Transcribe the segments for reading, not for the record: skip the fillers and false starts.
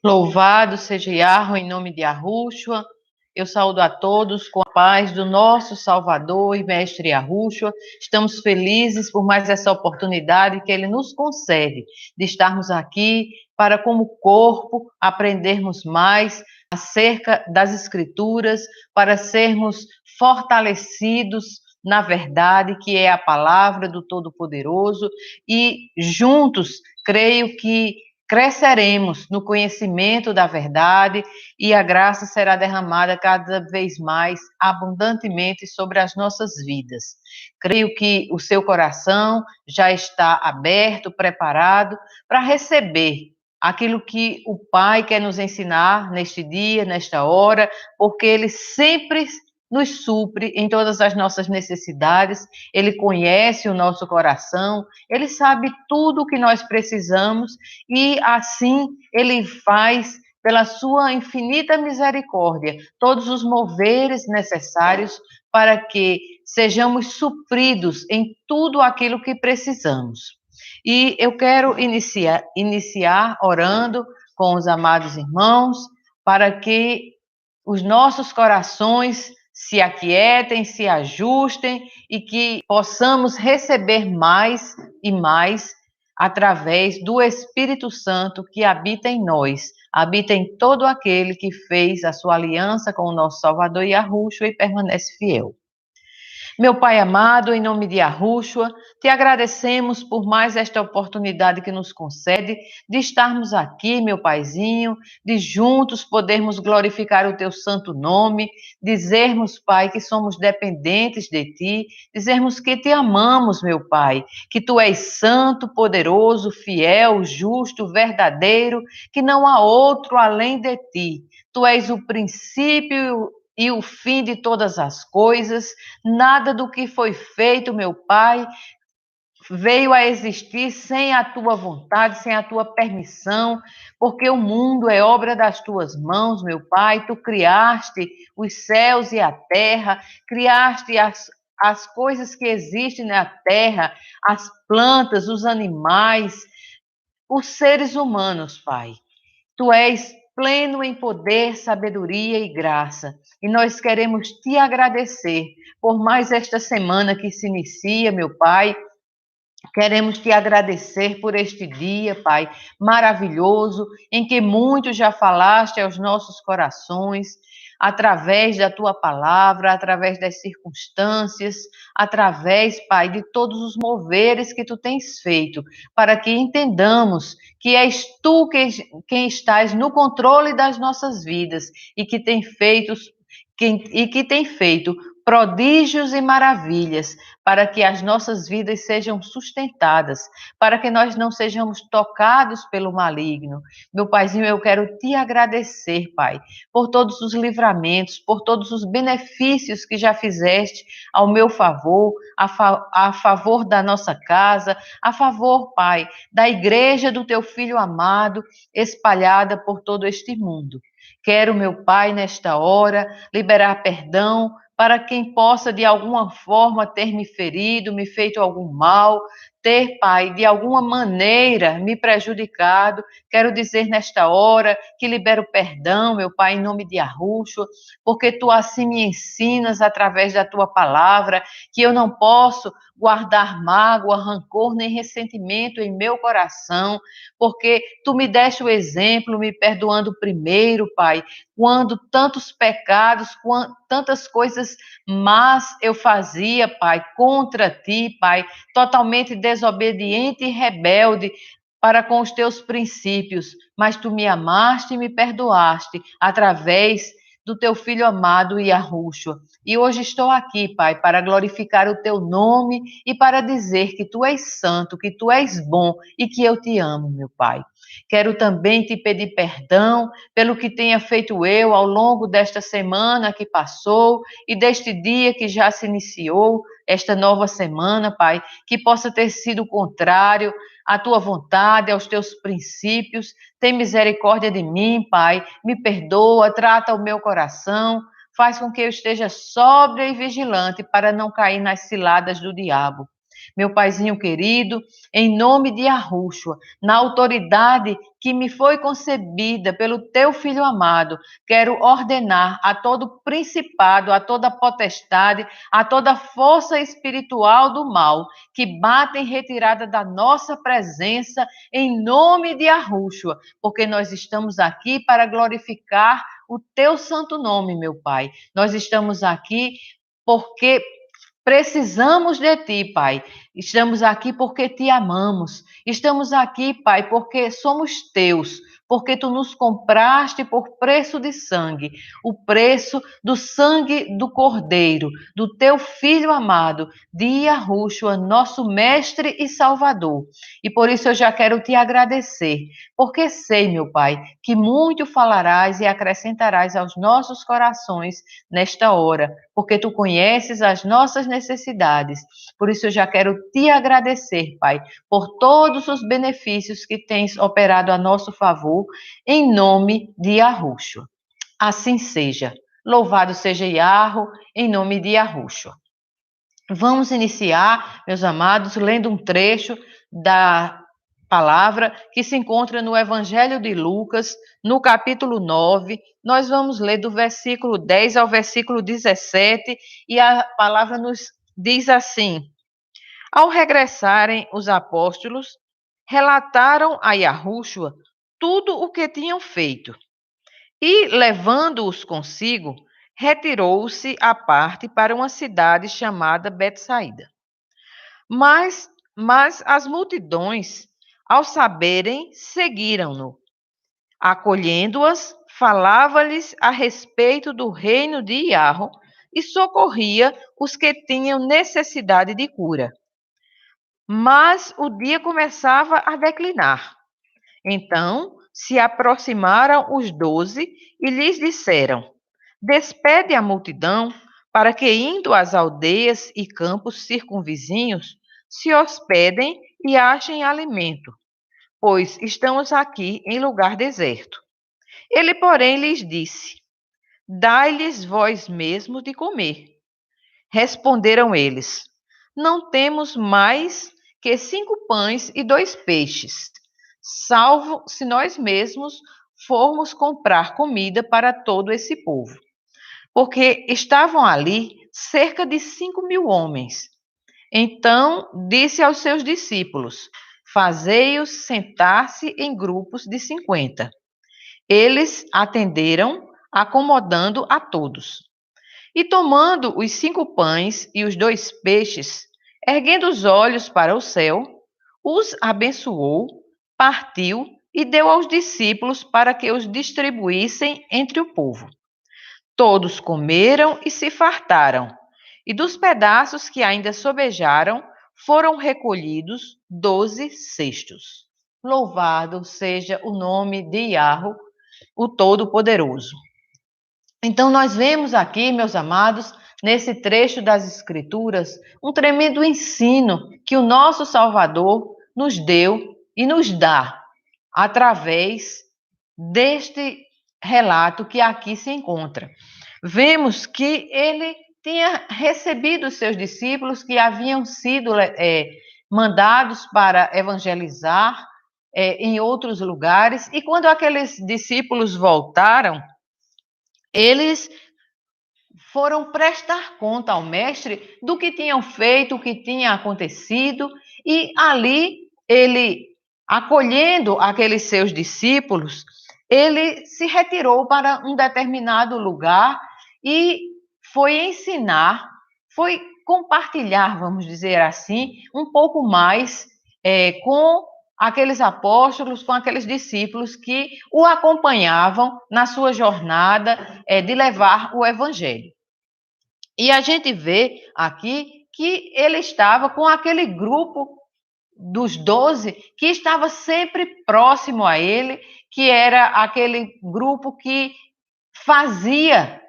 Louvado seja Yahweh em nome de Yahushua. Eu saúdo a todos com a paz do nosso Salvador e Mestre Yahushua. Estamos felizes por mais essa oportunidade que Ele nos concede de estarmos aqui para, como corpo, aprendermos mais acerca das Escrituras, para sermos fortalecidos na verdade, que é a palavra do Todo-Poderoso, e juntos, creio que cresceremos no conhecimento da verdade e a graça será derramada cada vez mais abundantemente sobre as nossas vidas. Creio que o seu coração já está aberto, preparado para receber aquilo que o Pai quer nos ensinar neste dia, nesta hora, porque Ele sempre nos supre em todas as nossas necessidades, Ele conhece o nosso coração, Ele sabe tudo o que nós precisamos e assim Ele faz, pela sua infinita misericórdia, todos os moveres necessários para que sejamos supridos em tudo aquilo que precisamos. E eu quero iniciar orando com os amados irmãos, para que os nossos corações se aquietem, se ajustem e que possamos receber mais e mais através do Espírito Santo que habita em nós, habita em todo aquele que fez a sua aliança com o nosso Salvador Yahushua e permanece fiel. Meu Pai amado, em nome de Yahushua, te agradecemos por mais esta oportunidade que nos concede de estarmos aqui, meu Paizinho, de juntos podermos glorificar o teu santo nome, dizermos, Pai, que somos dependentes de ti, dizermos que te amamos, meu Pai, que tu és santo, poderoso, fiel, justo, verdadeiro, que não há outro além de ti. Tu és o princípio e o fim de todas as coisas, nada do que foi feito, meu Pai, veio a existir sem a tua vontade, sem a tua permissão, porque o mundo é obra das tuas mãos, meu Pai, tu criaste os céus e a terra, criaste as coisas que existem na terra, as plantas, os animais, os seres humanos, Pai. Tu és pleno em poder, sabedoria e graça. E nós queremos te agradecer por mais esta semana que se inicia, meu Pai. Queremos te agradecer por este dia, Pai, maravilhoso, em que muito já falaste aos nossos corações, através da tua palavra, através das circunstâncias, através, Pai, de todos os moveres que tu tens feito, para que entendamos que és tu quem estás no controle das nossas vidas e que tem feito prodígios e maravilhas para que as nossas vidas sejam sustentadas, para que nós não sejamos tocados pelo maligno. Meu Paizinho, eu quero te agradecer, Pai, por todos os livramentos, por todos os benefícios que já fizeste ao meu favor, a favor da nossa casa, a favor, Pai, da igreja do teu Filho amado, espalhada por todo este mundo. Quero, meu Pai, nesta hora, liberar perdão para quem possa, de alguma forma, ter me ferido, me feito algum mal, ter, Pai, de alguma maneira me prejudicado. Quero dizer nesta hora que libero perdão, meu Pai, em nome de Yahushua, porque Tu assim me ensinas através da Tua palavra, que eu não posso guardar mágoa, rancor, nem ressentimento em meu coração, porque Tu me deste o exemplo, me perdoando primeiro, Pai, quando tantos pecados, tantas coisas más eu fazia, Pai, contra Ti, Pai, totalmente desobediente e rebelde para com os Teus princípios, mas Tu me amaste e me perdoaste através do Teu Filho amado Yahushua. E hoje estou aqui, Pai, para glorificar o Teu nome e para dizer que Tu és santo, que Tu és bom e que eu Te amo, meu Pai. Quero também Te pedir perdão pelo que tenha feito eu ao longo desta semana que passou e deste dia que já se iniciou, esta nova semana, Pai, que possa ter sido contrário à Tua vontade, aos Teus princípios. Tem misericórdia de mim, Pai, me perdoa, trata o meu coração, faz com que eu esteja sóbria e vigilante para não cair nas ciladas do diabo. Meu paizinho querido, em nome de Yahushua, na autoridade que me foi concebida pelo teu filho amado, quero ordenar a todo principado, a toda potestade, a toda força espiritual do mal que bate em retirada da nossa presença, em nome de Yahushua, porque nós estamos aqui para glorificar o teu santo nome, meu Pai. Nós estamos aqui porque precisamos de ti, Pai. Estamos aqui porque te amamos. Estamos aqui, Pai, porque somos teus, porque tu nos compraste por preço de sangue, o preço do sangue do Cordeiro, do teu filho amado, de Yahushua, nosso mestre e salvador. E por isso eu já quero te agradecer, porque sei, meu Pai, que muito falarás e acrescentarás aos nossos corações nesta hora, porque tu conheces as nossas necessidades. Por isso eu já quero te agradecer, Pai, por todos os benefícios que tens operado a nosso favor, em nome de Yahushua. Assim seja. Louvado seja Yahweh, em nome de Yahushua. Vamos iniciar, meus amados, lendo um trecho da palavra que se encontra no Evangelho de Lucas, no capítulo 9. Nós vamos ler do versículo 10 ao versículo 17, e a palavra nos diz assim: Ao regressarem os apóstolos, relataram a Yahushua tudo o que tinham feito. E, levando-os consigo, retirou-se à parte para uma cidade chamada Betsaída. Mas as multidões, ao saberem, seguiram-no. Acolhendo-as, falava-lhes a respeito do reino de Yahweh e socorria os que tinham necessidade de cura. Mas o dia começava a declinar. Então se aproximaram os 12 e lhes disseram: Despede a multidão, para que, indo às aldeias e campos circunvizinhos, se hospedem e achem alimento, pois estamos aqui em lugar deserto. Ele, porém, lhes disse: Dai-lhes vós mesmos de comer. Responderam eles: Não temos mais que 5 pães e 2 peixes, salvo se nós mesmos formos comprar comida para todo esse povo. Porque estavam ali cerca de 5.000 homens. Então disse aos seus discípulos: Fazei-os sentar-se em grupos de 50. Eles atenderam, acomodando a todos. E tomando os 5 pães e os 2 peixes, erguendo os olhos para o céu, os abençoou, partiu e deu aos discípulos para que os distribuíssem entre o povo. Todos comeram e se fartaram, e dos pedaços que ainda sobejaram, foram recolhidos 12 cestos. Louvado seja o nome de Yahweh, o Todo-Poderoso. Então, nós vemos aqui, meus amados, nesse trecho das Escrituras, um tremendo ensino que o nosso Salvador nos deu e nos dá através deste relato que aqui se encontra. Vemos que ele tinha recebido os seus discípulos que haviam sido mandados para evangelizar em outros lugares, e quando aqueles discípulos voltaram, eles foram prestar conta ao mestre do que tinham feito, o que tinha acontecido, e ali ele, acolhendo aqueles seus discípulos, ele se retirou para um determinado lugar e foi ensinar, foi compartilhar, vamos dizer assim, um pouco mais com aqueles apóstolos, com aqueles discípulos que o acompanhavam na sua jornada de levar o evangelho. E a gente vê aqui que ele estava com aquele grupo dos 12 que estava sempre próximo a ele, que era aquele grupo que fazia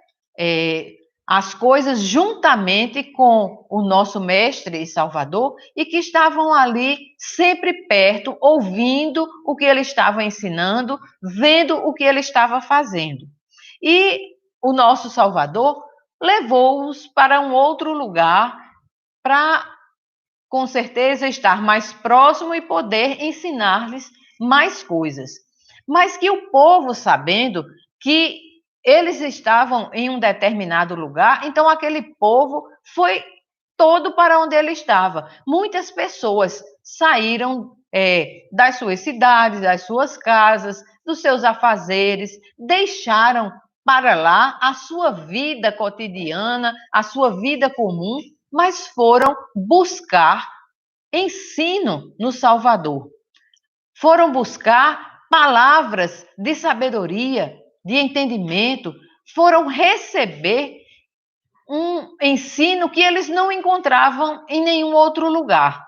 as coisas juntamente com o nosso mestre e salvador, e que estavam ali sempre perto, ouvindo o que ele estava ensinando, vendo o que ele estava fazendo. E o nosso salvador levou-os para um outro lugar para com certeza, estar mais próximo e poder ensinar-lhes mais coisas. Mas que o povo, sabendo que eles estavam em um determinado lugar, então aquele povo foi todo para onde ele estava. Muitas pessoas saíram das suas cidades, das suas casas, dos seus afazeres, deixaram para lá a sua vida cotidiana, a sua vida comum, mas foram buscar ensino no Salvador. Foram buscar palavras de sabedoria, de entendimento, foram receber um ensino que eles não encontravam em nenhum outro lugar.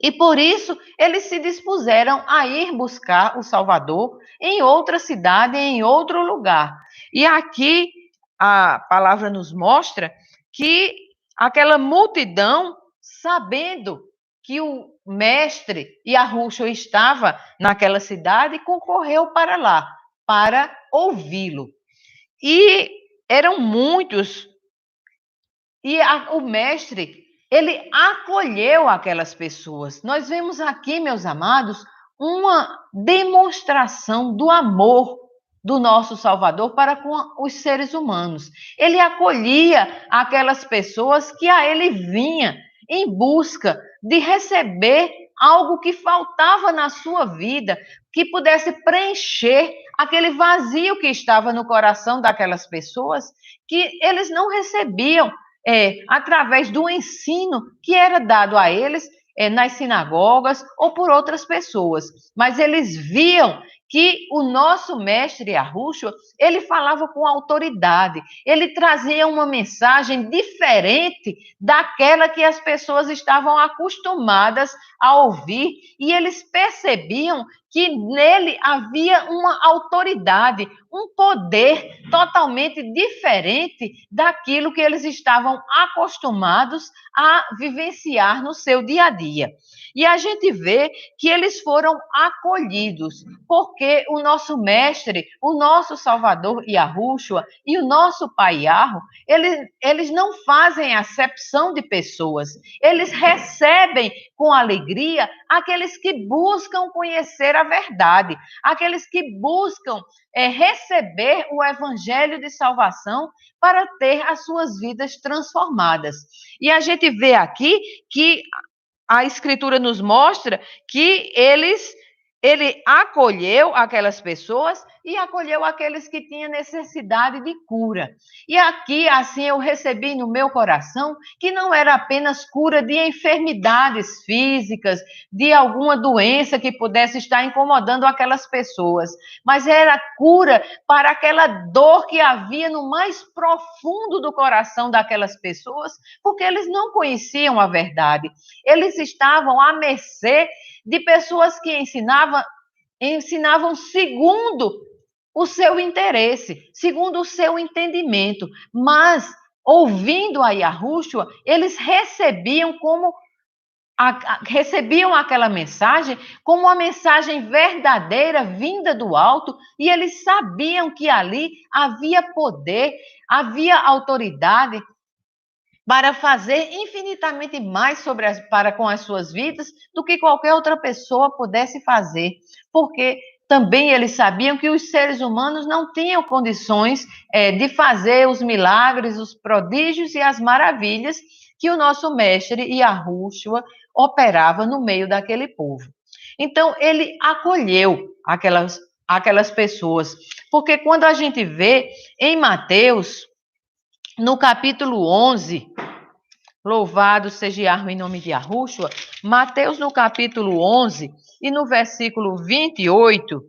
E por isso eles se dispuseram a ir buscar o Salvador em outra cidade, em outro lugar. E aqui a palavra nos mostra que aquela multidão, sabendo que o mestre Yahushua estava naquela cidade, concorreu para lá, para ouvi-lo. E eram muitos. E o mestre, ele acolheu aquelas pessoas. Nós vemos aqui, meus amados, uma demonstração do amor do nosso Salvador para com os seres humanos. Ele acolhia aquelas pessoas que a ele vinha em busca de receber algo que faltava na sua vida, que pudesse preencher aquele vazio que estava no coração daquelas pessoas, que eles não recebiam através do ensino que era dado a eles nas sinagogas ou por outras pessoas. Mas eles viam que o nosso mestre Yahushua, ele falava com autoridade, ele trazia uma mensagem diferente daquela que as pessoas estavam acostumadas a ouvir, e eles percebiam que nele havia uma autoridade, um poder totalmente diferente daquilo que eles estavam acostumados a vivenciar no seu dia a dia. E a gente vê que eles foram acolhidos, porque o nosso mestre, o nosso Salvador Yahushua e o nosso Pai Yahweh, eles não fazem acepção de pessoas, eles recebem com alegria aqueles que buscam conhecer a verdade, aqueles que buscam receber o evangelho de salvação para ter as suas vidas transformadas. E a gente vê aqui que a Escritura nos mostra que ele acolheu aquelas pessoas e acolheu aqueles que tinham necessidade de cura. E aqui, assim, eu recebi no meu coração que não era apenas cura de enfermidades físicas, de alguma doença que pudesse estar incomodando aquelas pessoas, mas era cura para aquela dor que havia no mais profundo do coração daquelas pessoas, porque eles não conheciam a verdade. Eles estavam à mercê de pessoas que ensinavam segundo o seu interesse, segundo o seu entendimento, mas ouvindo a Yahushua, eles recebiam aquela mensagem como uma mensagem verdadeira vinda do alto, e eles sabiam que ali havia poder, havia autoridade para fazer infinitamente mais para com as suas vidas do que qualquer outra pessoa pudesse fazer, porque também eles sabiam que os seres humanos não tinham condições de fazer os milagres, os prodígios e as maravilhas que o nosso mestre Yahushua operava no meio daquele povo. Então, ele acolheu aquelas pessoas, porque quando a gente vê em Mateus, no capítulo 11, louvado seja Yahweh em nome de Yahushua, Mateus no capítulo 11 e no versículo 28,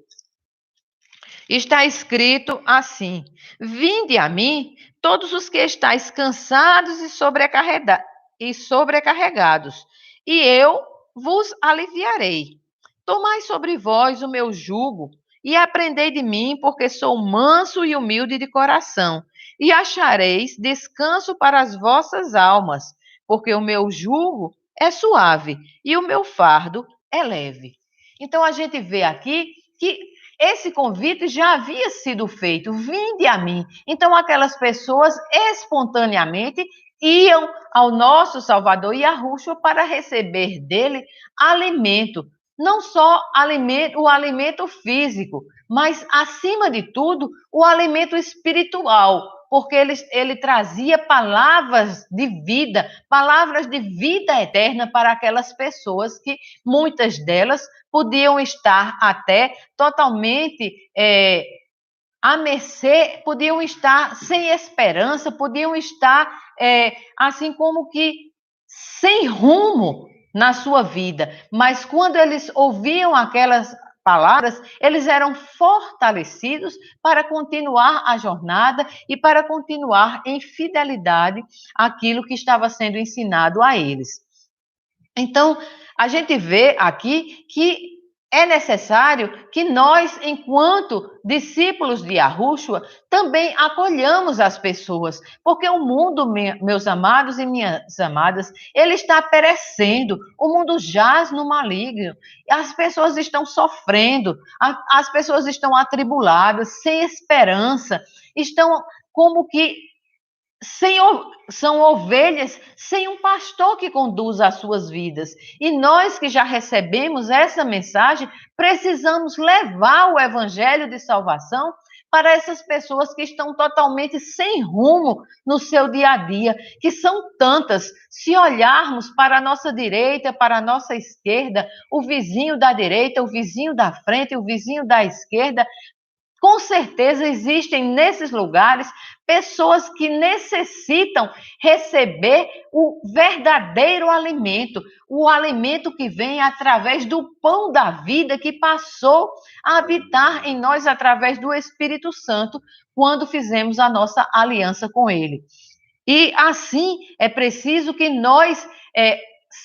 está escrito assim: Vinde a mim, todos os que estáis cansados e sobrecarregados, e eu vos aliviarei. Tomai sobre vós o meu jugo e aprendei de mim, porque sou manso e humilde de coração, e achareis descanso para as vossas almas, porque o meu jugo é suave e o meu fardo é leve. Então a gente vê aqui que esse convite já havia sido feito, vinde a mim. Então aquelas pessoas espontaneamente iam ao nosso Salvador Yahushua para receber dele alimento, não só alimento, o alimento físico, mas, acima de tudo, o alimento espiritual, porque ele trazia palavras de vida eterna para aquelas pessoas que, muitas delas, podiam estar até totalmente à mercê, podiam estar sem esperança, podiam estar assim como que sem rumo na sua vida. Mas quando eles ouviam aquelas palavras, eles eram fortalecidos para continuar a jornada e para continuar em fidelidade àquilo que estava sendo ensinado a eles. Então, a gente vê aqui que é necessário que nós, enquanto discípulos de Yahushua, também acolhamos as pessoas, porque o mundo, meus amados e minhas amadas, ele está perecendo, o mundo jaz no maligno, as pessoas estão sofrendo, as pessoas estão atribuladas, sem esperança, estão como que são ovelhas sem um pastor que conduza as suas vidas. E nós que já recebemos essa mensagem, precisamos levar o evangelho de salvação para essas pessoas que estão totalmente sem rumo no seu dia a dia, que são tantas. Se olharmos para a nossa direita, para a nossa esquerda, o vizinho da direita, o vizinho da frente, o vizinho da esquerda, com certeza existem nesses lugares pessoas que necessitam receber o verdadeiro alimento, o alimento que vem através do pão da vida que passou a habitar em nós através do Espírito Santo quando fizemos a nossa aliança com ele. E assim é preciso que nós,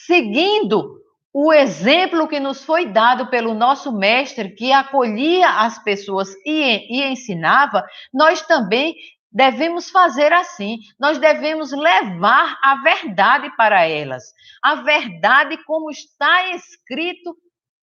seguindo o exemplo que nos foi dado pelo nosso mestre, que acolhia as pessoas e ensinava, nós também devemos fazer assim. Nós devemos levar a verdade para elas. A verdade como está escrito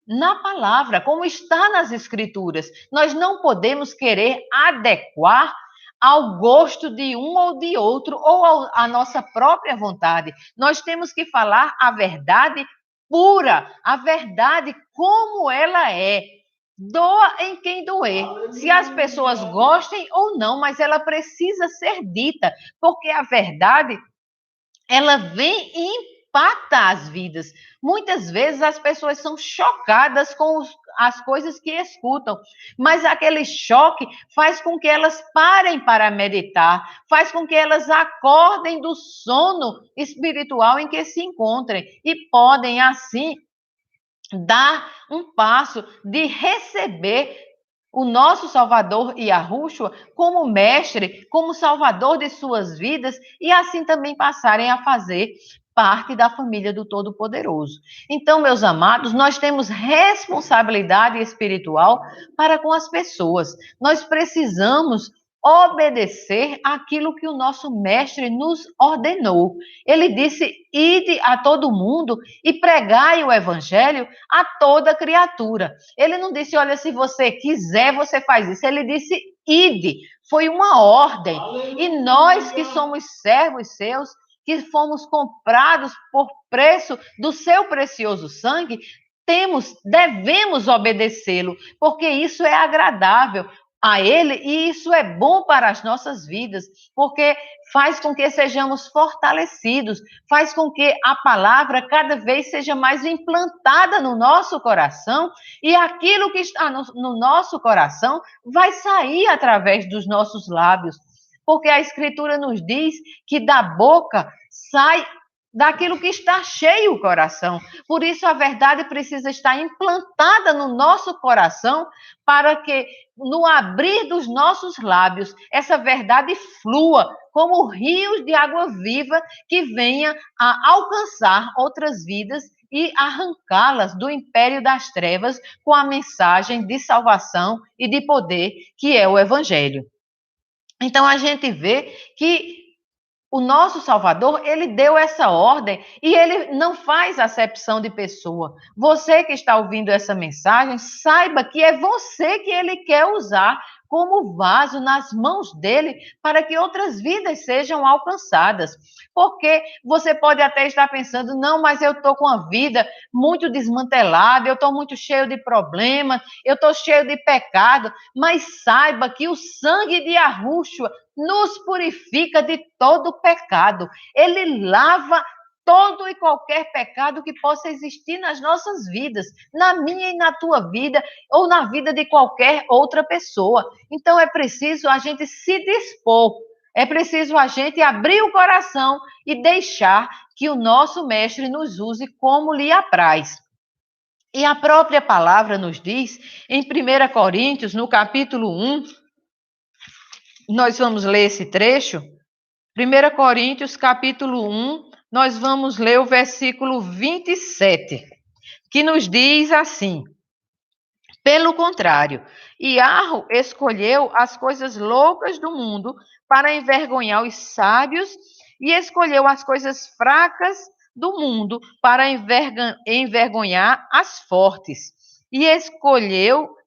na palavra, como está nas escrituras. Nós não podemos querer adequar ao gosto de um ou de outro, ou à nossa própria vontade. Nós temos que falar a verdade pura, a verdade como ela é. Doa em quem doer. Se as pessoas gostem ou não, mas ela precisa ser dita, porque a verdade, ela vem e impacta as vidas. Muitas vezes as pessoas são chocadas com as coisas que escutam, mas aquele choque faz com que elas parem para meditar, faz com que elas acordem do sono espiritual em que se encontrem e podem, assim, dar um passo de receber o nosso Salvador Yahushua como mestre, como salvador de suas vidas e assim também passarem a fazer parte da família do Todo-Poderoso. Então, meus amados, nós temos responsabilidade espiritual para com as pessoas. Nós precisamos obedecer aquilo que o nosso mestre nos ordenou. Ele disse: ide a todo mundo e pregai o evangelho a toda criatura. Ele não disse: olha, se você quiser, você faz isso. Ele disse: ide. Foi uma ordem. Aleluia. E nós que somos servos seus, que fomos comprados por preço do seu precioso sangue, devemos obedecê-lo, porque isso é agradável a ele e isso é bom para as nossas vidas, porque faz com que sejamos fortalecidos, faz com que a palavra cada vez seja mais implantada no nosso coração e aquilo que está no nosso coração vai sair através dos nossos lábios, porque a Escritura nos diz que da boca sai daquilo que está cheio o coração. Por isso a verdade precisa estar implantada no nosso coração para que no abrir dos nossos lábios essa verdade flua como rios de água viva que venha a alcançar outras vidas e arrancá-las do império das trevas com a mensagem de salvação e de poder que é o evangelho. Então a gente vê que o nosso Salvador, ele deu essa ordem e ele não faz acepção de pessoa. Você que está ouvindo essa mensagem, saiba que é você que ele quer usar como vaso nas mãos dele para que outras vidas sejam alcançadas. Porque você pode até estar pensando, não, mas eu estou com a vida muito desmantelada, eu estou muito cheio de problemas, eu estou cheio de pecado, mas saiba que o sangue de Yahushua nos purifica de todo pecado. Ele lava todo e qualquer pecado que possa existir nas nossas vidas, na minha e na tua vida, ou na vida de qualquer outra pessoa. Então é preciso a gente se dispor, é preciso a gente abrir o coração e deixar que o nosso mestre nos use como lhe apraz. E a própria palavra nos diz, em 1 Coríntios, no capítulo 1, nós vamos ler esse trecho, 1 Coríntios, capítulo 1, nós vamos ler o versículo 27, que nos diz assim: pelo contrário, Iarro escolheu as coisas loucas do mundo para envergonhar os sábios e escolheu as coisas fracas do mundo para envergonhar as fortes. E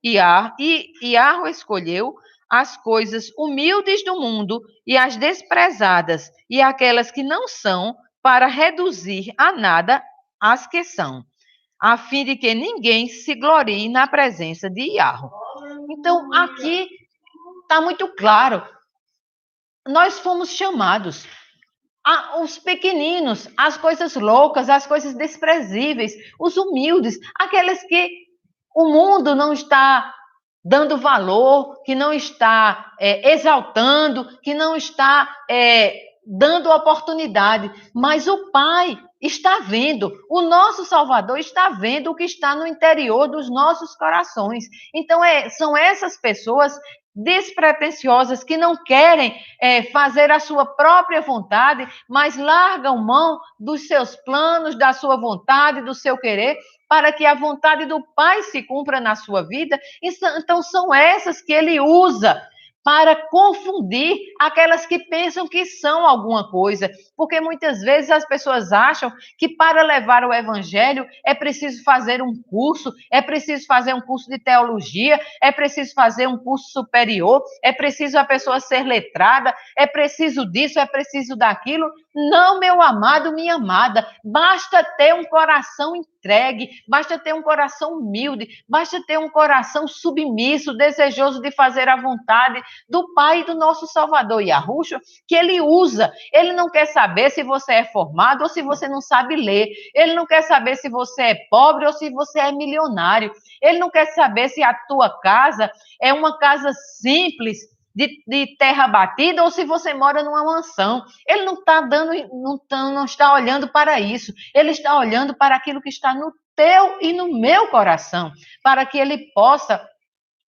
Iarro escolheu as coisas humildes do mundo e as desprezadas e aquelas que não são para reduzir a nada as que são, a fim de que ninguém se glorie na presença de Iarro. Então, aqui está muito claro. Nós fomos chamados, os pequeninos, as coisas loucas, as coisas desprezíveis, os humildes, aqueles que o mundo não está dando valor, que não está exaltando, que não está dando oportunidade, mas o Pai está vendo, o nosso Salvador está vendo o que está no interior dos nossos corações. Então, são essas pessoas despretensiosas que não querem fazer a sua própria vontade, mas largam mão dos seus planos, da sua vontade, do seu querer, para que a vontade do Pai se cumpra na sua vida. Então, são essas que ele usa para confundir aquelas que pensam que são alguma coisa, porque muitas vezes as pessoas acham que para levar o evangelho é preciso fazer um curso, é preciso fazer um curso de teologia, é preciso fazer um curso superior, é preciso a pessoa ser letrada, é preciso disso, é preciso daquilo. Não, meu amado, minha amada, basta ter um coração entregue, basta ter um coração humilde, basta ter um coração submisso, desejoso de fazer a vontade do Pai e do nosso Salvador Yahushua, que ele usa. Ele não quer saber se você é formado ou se você não sabe ler. Ele não quer saber se você é pobre ou se você é milionário. Ele não quer saber se a tua casa é uma casa simples, de terra batida, ou se você mora numa mansão. Ele não está não está olhando para isso. Ele está olhando para aquilo que está no teu e no meu coração, para que ele possa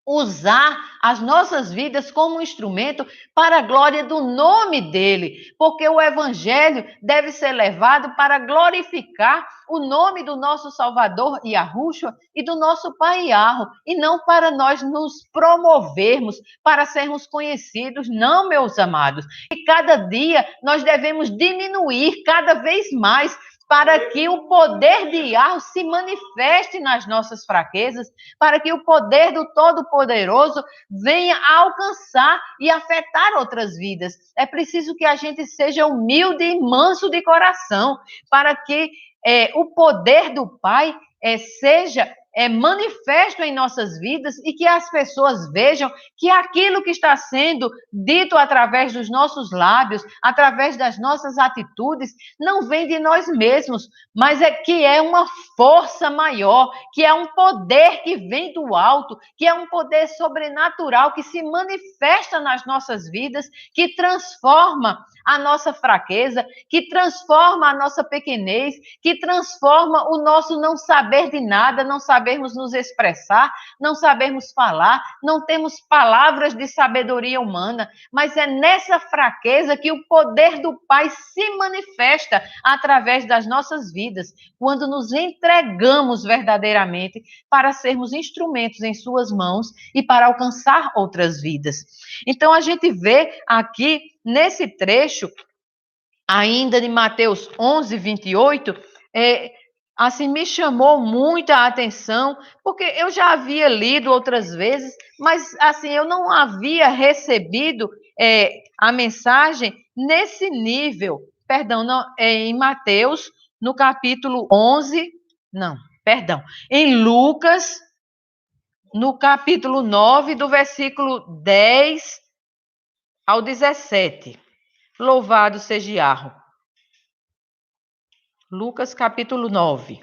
usar as nossas vidas como um instrumento para a glória do nome dele, porque o evangelho deve ser levado para glorificar o nome do nosso Salvador Yahushua e do nosso Pai Yahweh, e não para nós nos promovermos, para sermos conhecidos, não, meus amados. E cada dia nós devemos diminuir cada vez mais para que o poder de Yahweh se manifeste nas nossas fraquezas, para que o poder do Todo-Poderoso venha a alcançar e afetar outras vidas. É preciso que a gente seja humilde e manso de coração, para que o poder do Pai seja manifesto em nossas vidas e que as pessoas vejam que aquilo que está sendo dito através dos nossos lábios, através das nossas atitudes, não vem de nós mesmos, mas que é uma força maior, que é um poder que vem do alto, que é um poder sobrenatural que se manifesta nas nossas vidas, que transforma a nossa fraqueza, que transforma a nossa pequenez, que transforma o nosso não saber de nada, não sabermos nos expressar, não sabermos falar, não temos palavras de sabedoria humana, mas é nessa fraqueza que o poder do Pai se manifesta através das nossas vidas, quando nos entregamos verdadeiramente para sermos instrumentos em suas mãos e para alcançar outras vidas. Então, a gente vê aqui, nesse trecho, ainda de Mateus 11, 28, assim, me chamou muito a atenção, porque eu já havia lido outras vezes, mas, assim, eu não havia recebido a mensagem nesse nível. Perdão, não, em Mateus, no capítulo 11, não, perdão, em Lucas, no capítulo 9, do versículo 10 ao 17. Louvado seja Yahweh. Lucas, capítulo 9.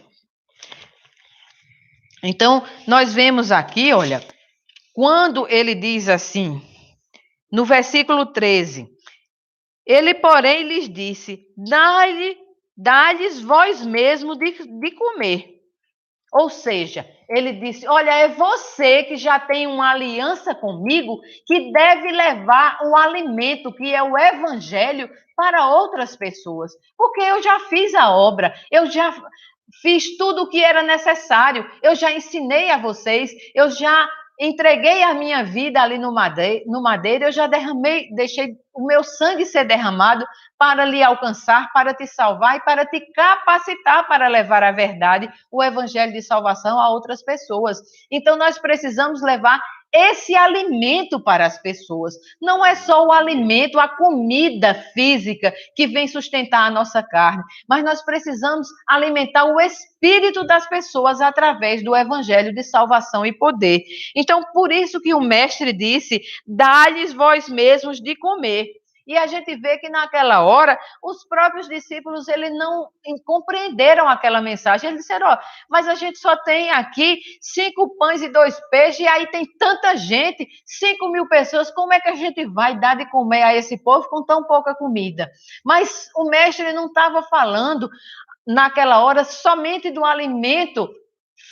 Então, nós vemos aqui, olha, quando ele diz assim, no versículo 13, ele, porém, lhes disse, dai-lhes vós mesmo de comer. Ou seja, ele disse, olha, é você que já tem uma aliança comigo que deve levar o alimento, que é o evangelho, para outras pessoas. Porque eu já fiz a obra, eu já fiz tudo o que era necessário, eu já ensinei a vocês, eu já entreguei a minha vida ali no madeiro, eu já deixei o meu sangue ser derramado para lhe alcançar, para te salvar e para te capacitar para levar a verdade, o evangelho de salvação a outras pessoas. Então, nós precisamos levar esse alimento para as pessoas. Não é só o alimento, a comida física que vem sustentar a nossa carne, mas nós precisamos alimentar o espírito das pessoas através do evangelho de salvação e poder. Então, por isso que o mestre disse: dá-lhes vós mesmos de comer. E a gente vê que naquela hora, os próprios discípulos, eles não compreenderam aquela mensagem. Eles disseram, mas a gente só tem aqui 5 pães e 2 peixes, e aí tem tanta gente, 5.000 pessoas, como é que a gente vai dar de comer a esse povo com tão pouca comida? Mas o mestre não estava falando, naquela hora, somente do alimento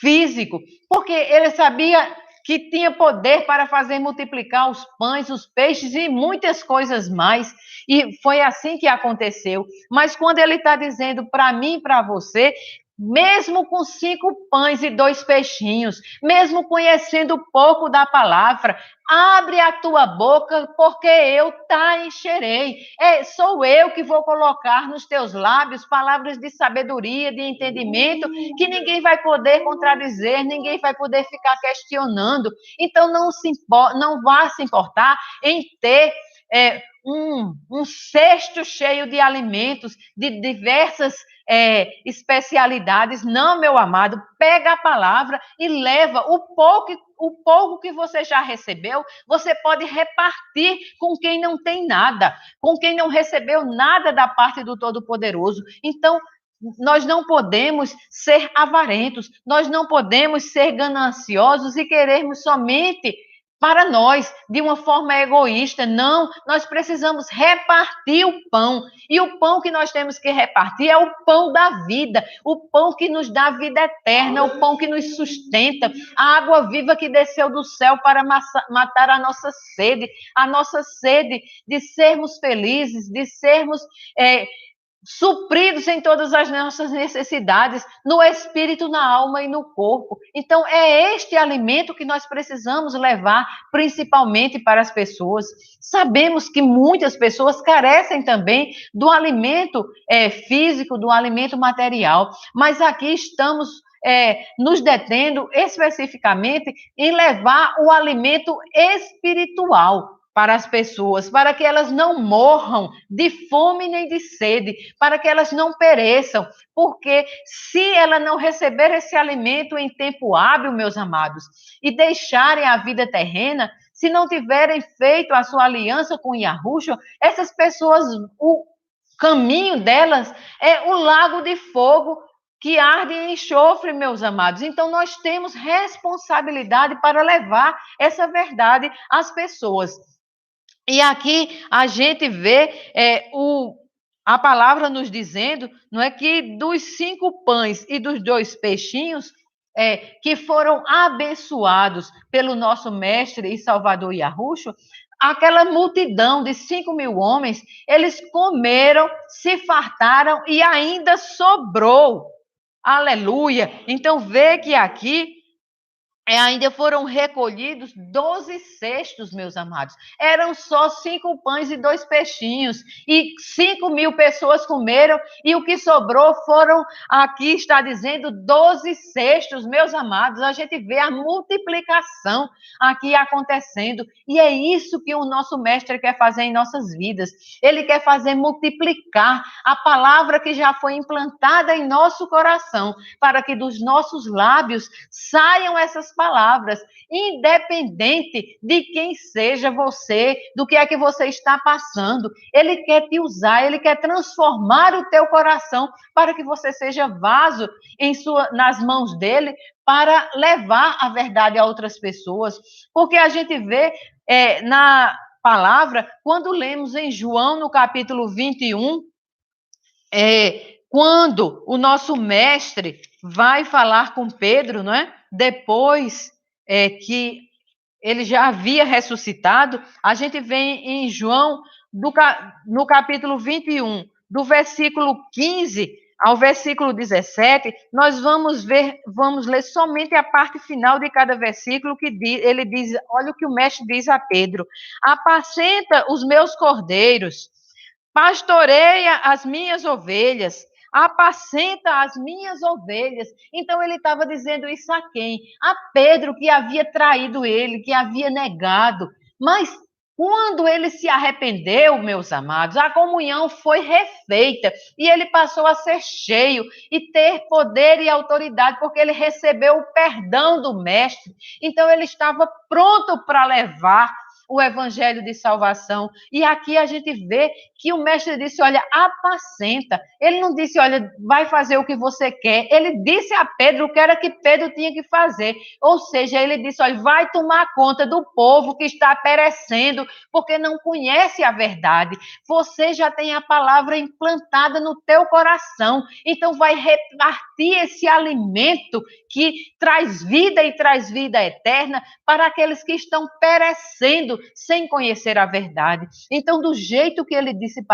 físico, porque ele sabia que tinha poder para fazer multiplicar os pães, os peixes e muitas coisas mais. E foi assim que aconteceu. Mas quando ele está dizendo para mim e para você, mesmo com 5 pães e 2 peixinhos, mesmo conhecendo pouco da palavra, abre a tua boca, porque eu te encherei. Sou eu que vou colocar nos teus lábios palavras de sabedoria, de entendimento, que ninguém vai poder contradizer, ninguém vai poder ficar questionando. Então, não vá se importar em ter um cesto cheio de alimentos, de diversas especialidades. Não, meu amado, pega a palavra e leva o pouco que você já recebeu, você pode repartir com quem não tem nada, com quem não recebeu nada da parte do Todo-Poderoso. Então, nós não podemos ser avarentos, nós não podemos ser gananciosos e querermos somente para nós, de uma forma egoísta. Não, nós precisamos repartir o pão. E o pão que nós temos que repartir é o pão da vida, o pão que nos dá vida eterna, o pão que nos sustenta, a água viva que desceu do céu para matar a nossa sede de sermos felizes, de sermos supridos em todas as nossas necessidades, no espírito, na alma e no corpo. Então, é este alimento que nós precisamos levar, principalmente para as pessoas. Sabemos que muitas pessoas carecem também do alimento físico, do alimento material, mas aqui estamos nos detendo especificamente em levar o alimento espiritual para as pessoas, para que elas não morram de fome nem de sede, para que elas não pereçam, porque se ela não receber esse alimento em tempo hábil, meus amados, e deixarem a vida terrena, se não tiverem feito a sua aliança com Yahushua, essas pessoas, o caminho delas é o lago de fogo que arde em enxofre, meus amados. Então, nós temos responsabilidade para levar essa verdade às pessoas. E aqui a gente vê a palavra nos dizendo, não é, que dos 5 pães e dos 2 peixinhos que foram abençoados pelo nosso mestre e salvador Yahushua, aquela multidão de 5.000 homens, eles comeram, se fartaram e ainda sobrou. Aleluia! Então vê que aqui ainda foram recolhidos 12 cestos, meus amados. Eram só 5 pães e 2 peixinhos. E 5.000 pessoas comeram. E o que sobrou foram, aqui está dizendo, 12 cestos, meus amados. A gente vê a multiplicação aqui acontecendo. E é isso que o nosso mestre quer fazer em nossas vidas. Ele quer fazer multiplicar a palavra que já foi implantada em nosso coração, para que dos nossos lábios saiam essas palavras, independente de quem seja você, do que é que você está passando. Ele quer te usar, ele quer transformar o teu coração para que você seja vaso nas mãos dele para levar a verdade a outras pessoas. Porque a gente vê na palavra, quando lemos em João, no capítulo 21, quando o nosso mestre vai falar com Pedro, não é? Depois que ele já havia ressuscitado, a gente vê em João, no capítulo 21, do versículo 15 ao versículo 17, nós vamos ler somente a parte final de cada versículo, que ele diz, olha o que o mestre diz a Pedro: apacenta os meus cordeiros, pastoreia as minhas ovelhas, apacenta as minhas ovelhas. Então ele estava dizendo isso a quem? A Pedro, que havia traído ele, que havia negado. Mas quando ele se arrependeu, meus amados, a comunhão foi refeita e ele passou a ser cheio e ter poder e autoridade, porque ele recebeu o perdão do mestre. Então ele estava pronto para levar o evangelho de salvação. E aqui a gente vê que o mestre disse, olha, apacenta. Ele não disse, olha, vai fazer o que você quer. Ele disse a Pedro o que era que Pedro tinha que fazer. Ou seja, ele disse, olha, vai tomar conta do povo que está perecendo, porque não conhece a verdade. Você já tem a palavra implantada no teu coração. Então vai repartir esse alimento que traz vida e traz vida eterna para aqueles que estão perecendo sem conhecer a verdade. Então, do jeito que ele disse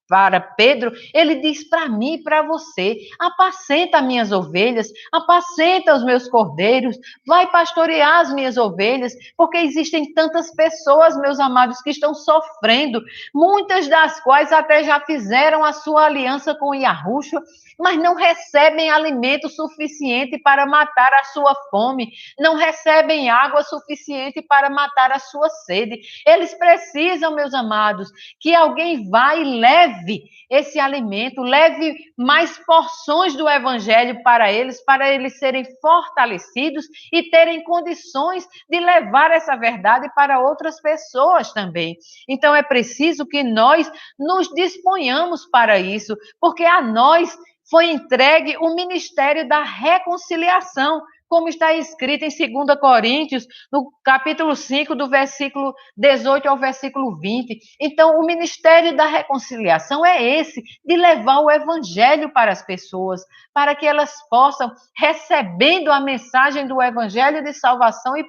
para Pedro, ele diz para mim e para você: apacenta as minhas ovelhas, apacenta os meus cordeiros, vai pastorear as minhas ovelhas, porque existem tantas pessoas, meus amados, que estão sofrendo, muitas das quais até já fizeram a sua aliança com Yahushua, mas não recebem alimento suficiente para matar a sua fome, não recebem água suficiente para matar a sua sede. Eles precisam, meus amados, que alguém vá e leve esse alimento, leve mais porções do evangelho para eles serem fortalecidos e terem condições de levar essa verdade para outras pessoas também. Então é preciso que nós nos disponhamos para isso, porque a nós foi entregue o ministério da reconciliação, como está escrito em 2 Coríntios, no capítulo 5, do versículo 18 ao versículo 20. Então, o ministério da reconciliação é esse, de levar o evangelho para as pessoas, para que elas possam, recebendo a mensagem do evangelho de salvação e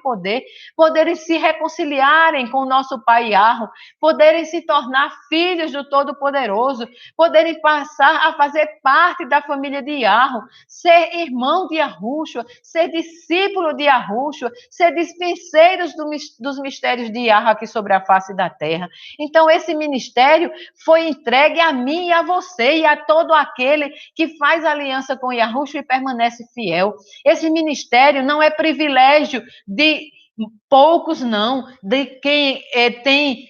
poderem se reconciliarem com o nosso Pai Yahweh, poderem se tornar filhos do Todo-Poderoso, poderem passar a fazer parte da família de Yahweh, ser irmão de Yahushua, ser discípulo de Yahushua, ser dispenseiros dos mistérios de Yahweh aqui sobre a face da terra. Então, esse ministério foi entregue a mim e a você e a todo aquele que faz aliança com Yahushua e permanece fiel. Esse ministério não é privilégio de poucos, não, de quem tem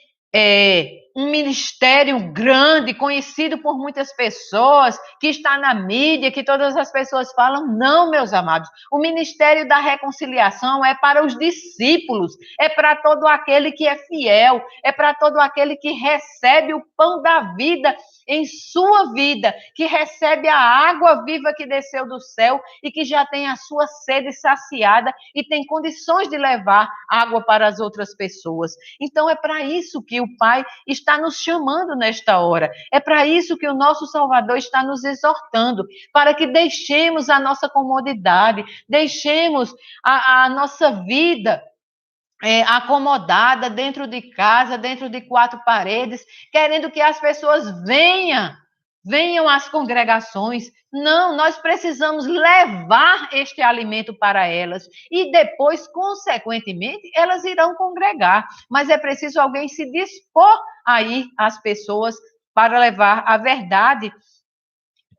um ministério grande, conhecido por muitas pessoas, que está na mídia, que todas as pessoas falam. Não, meus amados. O ministério da reconciliação é para os discípulos, é para todo aquele que é fiel, é para todo aquele que recebe o pão da vida em sua vida, que recebe a água viva que desceu do céu e que já tem a sua sede saciada e tem condições de levar água para as outras pessoas. Então é para isso que o Pai está nos chamando nesta hora. É para isso que o nosso Salvador está nos exortando, para que deixemos a nossa comodidade, deixemos a nossa vida acomodada dentro de casa, dentro de 4 paredes, querendo que as pessoas venham venham às congregações. Não, nós precisamos levar este alimento para elas e depois, consequentemente, elas irão congregar. Mas é preciso alguém se dispor a ir às pessoas para levar a verdade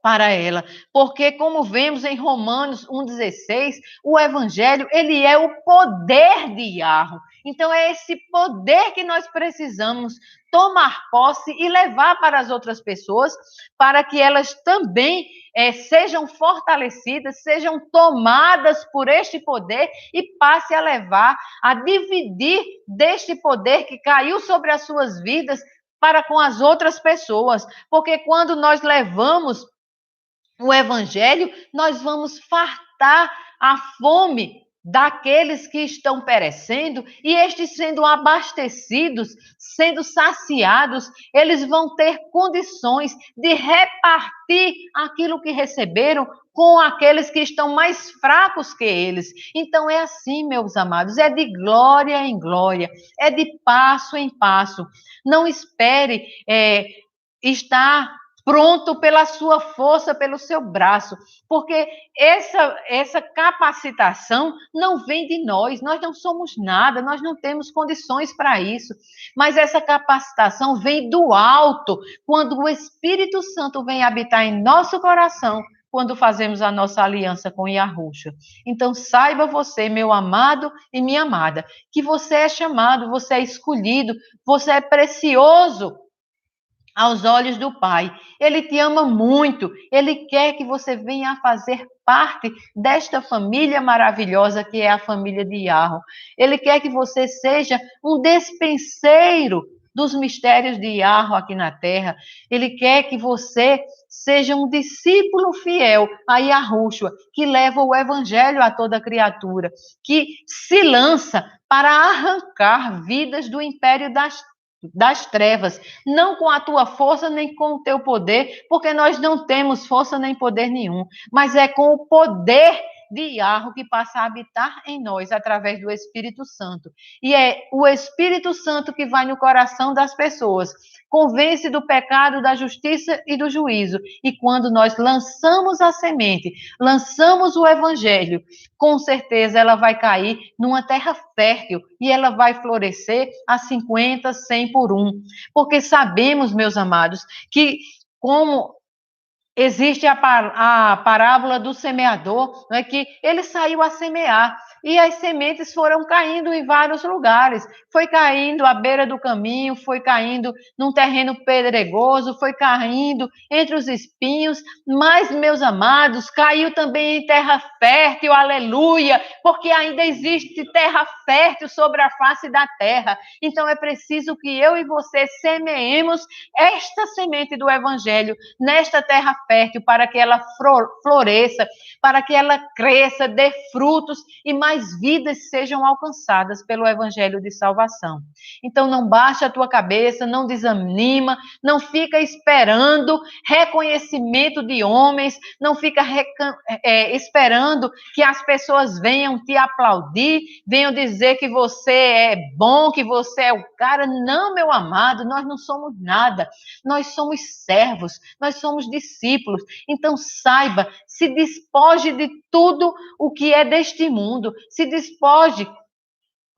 para ela, porque como vemos em Romanos 1,16, o evangelho, ele é o poder de Yahweh. Então é esse poder que nós precisamos tomar posse e levar para as outras pessoas, para que elas também sejam fortalecidas, sejam tomadas por este poder e passe a levar, a dividir deste poder que caiu sobre as suas vidas para com as outras pessoas, porque quando nós levamos o evangelho, nós vamos fartar a fome daqueles que estão perecendo, e estes sendo abastecidos, sendo saciados, eles vão ter condições de repartir aquilo que receberam com aqueles que estão mais fracos que eles. Então é assim, meus amados, é de glória em glória, é de passo em passo. Não espere estar pronto pela sua força, pelo seu braço, porque essa capacitação não vem de nós não somos nada, nós não temos condições para isso, mas essa capacitação vem do alto, quando o Espírito Santo vem habitar em nosso coração, quando fazemos a nossa aliança com Yahushua. Então, saiba você, meu amado e minha amada, que você é chamado, você é escolhido, você é precioso aos olhos do Pai. Ele te ama muito, ele quer que você venha a fazer parte desta família maravilhosa que é a família de Yahweh. Ele quer que você seja um despenseiro dos mistérios de Yahweh aqui na terra. Ele quer que você seja um discípulo fiel a Yahushua, que leva o evangelho a toda criatura, que se lança para arrancar vidas do império das trevas, não com a tua força nem com o teu poder, porque nós não temos força nem poder nenhum, mas é com o poder de Yahweh que passa a habitar em nós através do Espírito Santo. E é o Espírito Santo que vai no coração das pessoas, convence do pecado, da justiça e do juízo. E quando nós lançamos a semente, lançamos o evangelho, com certeza ela vai cair numa terra fértil e ela vai florescer a 50, 100 por um. Porque sabemos, meus amados, que como existe a parábola do semeador, não é, que ele saiu a semear e as sementes foram caindo em vários lugares. Foi caindo à beira do caminho, foi caindo num terreno pedregoso, foi caindo entre os espinhos, mas, meus amados, caiu também em terra fértil, aleluia, porque ainda existe terra fértil sobre a face da terra. Então é preciso que eu e você semeemos esta semente do evangelho nesta terra fértil, para que ela floresça, para que ela cresça, dê frutos e mais vidas sejam alcançadas pelo evangelho de salvação. Então não baixa a tua cabeça, não desanima, não fica esperando reconhecimento de homens, não fica esperando que as pessoas venham te aplaudir, venham dizer que você é bom, que você é o cara. Não, meu amado, nós não somos nada, nós somos servos, nós somos discípulos. Então saiba, se despoje de tudo o que é deste mundo, se despoje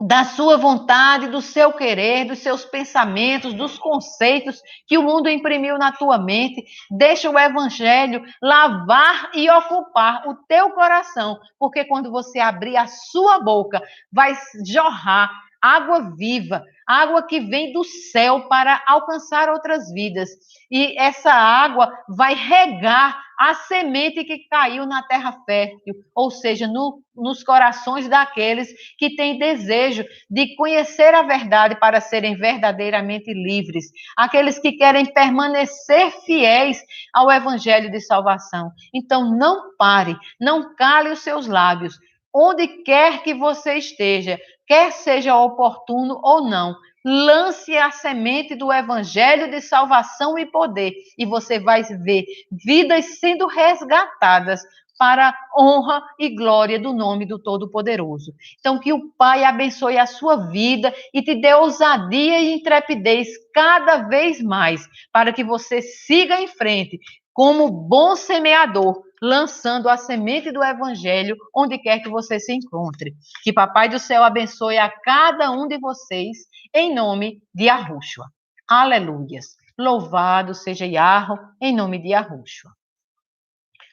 da sua vontade, do seu querer, dos seus pensamentos, dos conceitos que o mundo imprimiu na tua mente. Deixa o evangelho lavar e ocupar o teu coração, porque quando você abrir a sua boca, vai jorrar água viva, água que vem do céu para alcançar outras vidas. E essa água vai regar a semente que caiu na terra fértil, ou seja, nos corações daqueles que têm desejo de conhecer a verdade para serem verdadeiramente livres, aqueles que querem permanecer fiéis ao evangelho de salvação. Então não pare, não cale os seus lábios, onde quer que você esteja, quer seja oportuno ou não, lance a semente do evangelho de salvação e poder, e você vai ver vidas sendo resgatadas para honra e glória do nome do Todo-Poderoso. Então, que o Pai abençoe a sua vida e te dê ousadia e intrepidez cada vez mais, para que você siga em frente como bom semeador, lançando a semente do Evangelho onde quer que você se encontre. Que Papai do Céu abençoe a cada um de vocês, em nome de Yahushua. Aleluias. Louvado seja Yahweh, em nome de Yahushua.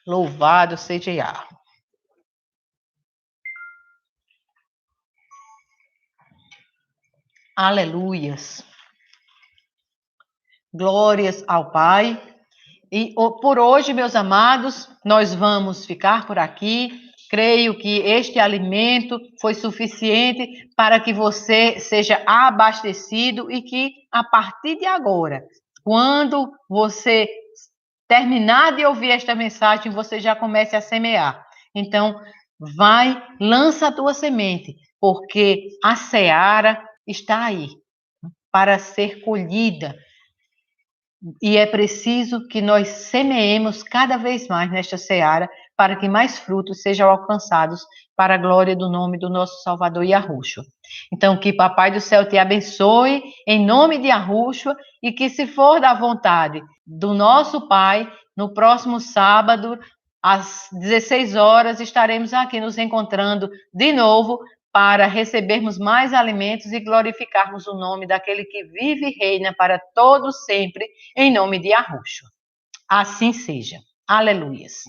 Louvado seja Yahweh. Aleluias. Glórias ao Pai. E por hoje, meus amados, nós vamos ficar por aqui. Creio que este alimento foi suficiente para que você seja abastecido e que, a partir de agora, quando você terminar de ouvir esta mensagem, você já comece a semear. Então, vai, lança a tua semente, porque a seara está aí para ser colhida. E é preciso que nós semeemos cada vez mais nesta seara para que mais frutos sejam alcançados para a glória do nome do nosso Salvador Yahushua. Então, que Papai do Céu te abençoe em nome de Yahushua e que, se for da vontade do nosso Pai, no próximo sábado, às 16 horas, estaremos aqui nos encontrando de novo para recebermos mais alimentos e glorificarmos o nome daquele que vive e reina para todos sempre, em nome de Yahushua. Assim seja. Aleluias.